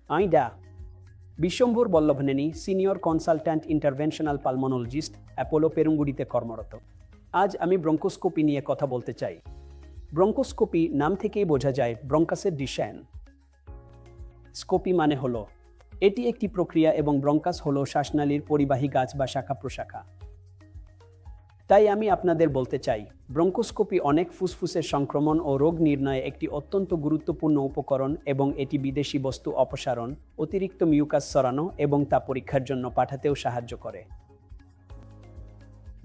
আইডা Vishwambhar Vallabhaneni, senior consultant interventional pulmonologist, Apollo পেরুঙ্গুড়িতে কর্মরত। আজ আমি ব্রঙ্কোস্কোপি নিয়ে কথা বলতে চাই। ব্রঙ্কোস্কোপি নাম থেকেই বোঝা যায় ব্রঙ্কাসের ডিশায়ন। স্কোপি মানে হলো এটি একটি প্রক্রিয়া এবং ব্রঙ্কাস হলো শ্বাসনালীর পরিবাহী গাছ বা শাখা প্রশাখা। তাই আমি আপনাদের বলতে চাই, ব্রঙ্কোস্কোপি অনেক ফুসফুসের সংক্রমণ ও রোগ নির্ণয়ে একটি অত্যন্ত গুরুত্বপূর্ণ উপকরণ এবং এটি বিদেশি বস্তু অপসারণ, অতিরিক্ত মিউকাস সরানো এবং তা পরীক্ষার জন্য পাঠাতেও সাহায্য করে।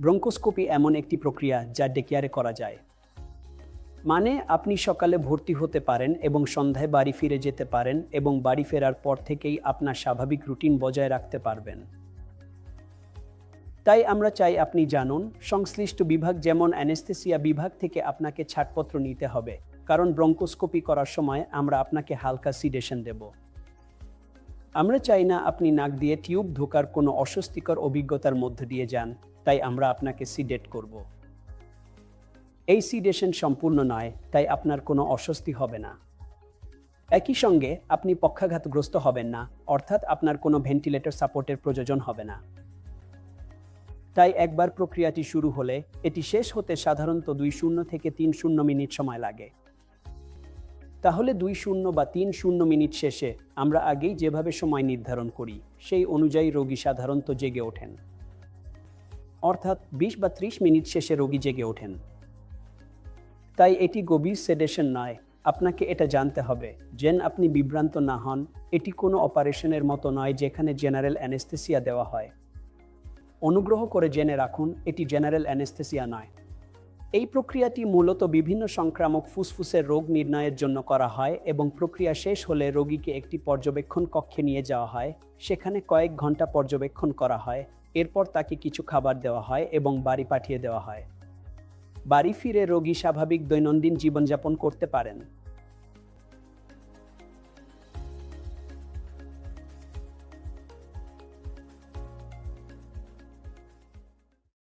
ব্রঙ্কোস্কোপি এমন একটি প্রক্রিয়া যা ডেকেয়ারে করা যায়। মানে আপনি সকালে ভর্তি হতে পারেন এবং সন্ধ্যায় বাড়ি ফিরে যেতে পারেন এবং বাড়ি ফেরার পর থেকেই আপনার স্বাভাবিক রুটিন বজায় রাখতে পারবেন। তাই আমরা চাই আপনি জানুন, সংশ্লিষ্ট বিভাগ যেমন অ্যানেস্থেসিয়া বিভাগ থেকে আপনাকে ছাড়পত্র নিতে হবে, কারণ ব্রঙ্কোস্কোপি করার সময় আমরা আপনাকে হালকা সিডেশন দেব। আমরা চাই না আপনি নাক দিয়ে টিউব ঢোকার কোনো অস্বস্তিকর অভিজ্ঞতার মধ্য দিয়ে যান, তাই আমরা আপনাকে সিডেট করব। এই সিডেশন সম্পূর্ণ নয়, তাই আপনার কোনো অস্বস্তি হবে না। একই সঙ্গে আপনি পক্ষাঘাতগ্রস্ত হবেন না, অর্থাৎ আপনার কোনো ভেন্টিলেটর সাপোর্টের প্রয়োজন হবে না। তাই একবার প্রক্রিয়াটি শুরু হলে এটি শেষ হতে সাধারণত 20 থেকে 30 মিনিট সময় লাগে। তাহলে 20 বা 30 মিনিট শেষে আমরা আগেই যেভাবে সময় নির্ধারণ করি সেই অনুযায়ী রোগী সাধারণত জেগে ওঠেন। অর্থাৎ 20 বা 30 মিনিট শেষে রোগী জেগে ওঠেন। তাই এটি গভীর সেডেশন নয়। আপনাকে এটা জানতে হবে যেন আপনি বিভ্রান্ত না হন, এটি কোনো অপারেশনের মতো নয় যেখানে জেনারেল অ্যানেস্থেসিয়া দেওয়া হয়। অনুগ্রহ করে জেনে রাখুন, এটি জেনারেল অ্যানেস্থেসিয়া নয়। এই প্রক্রিয়াটি মূলত বিভিন্ন সংক্রামক ফুসফুসের রোগ নির্ণয়ের জন্য করা হয় এবং প্রক্রিয়া শেষ হলে রোগীকে একটি পর্যবেক্ষণ কক্ষে নিয়ে যাওয়া হয়। সেখানে কয়েক ঘন্টা পর্যবেক্ষণ করা হয়। এরপর তাকে কিছু খাবার দেওয়া হয় এবং বাড়ি পাঠিয়ে দেওয়া হয়। বাড়ি ফিরে রোগী স্বাভাবিক দৈনন্দিন জীবনযাপন করতে পারেন।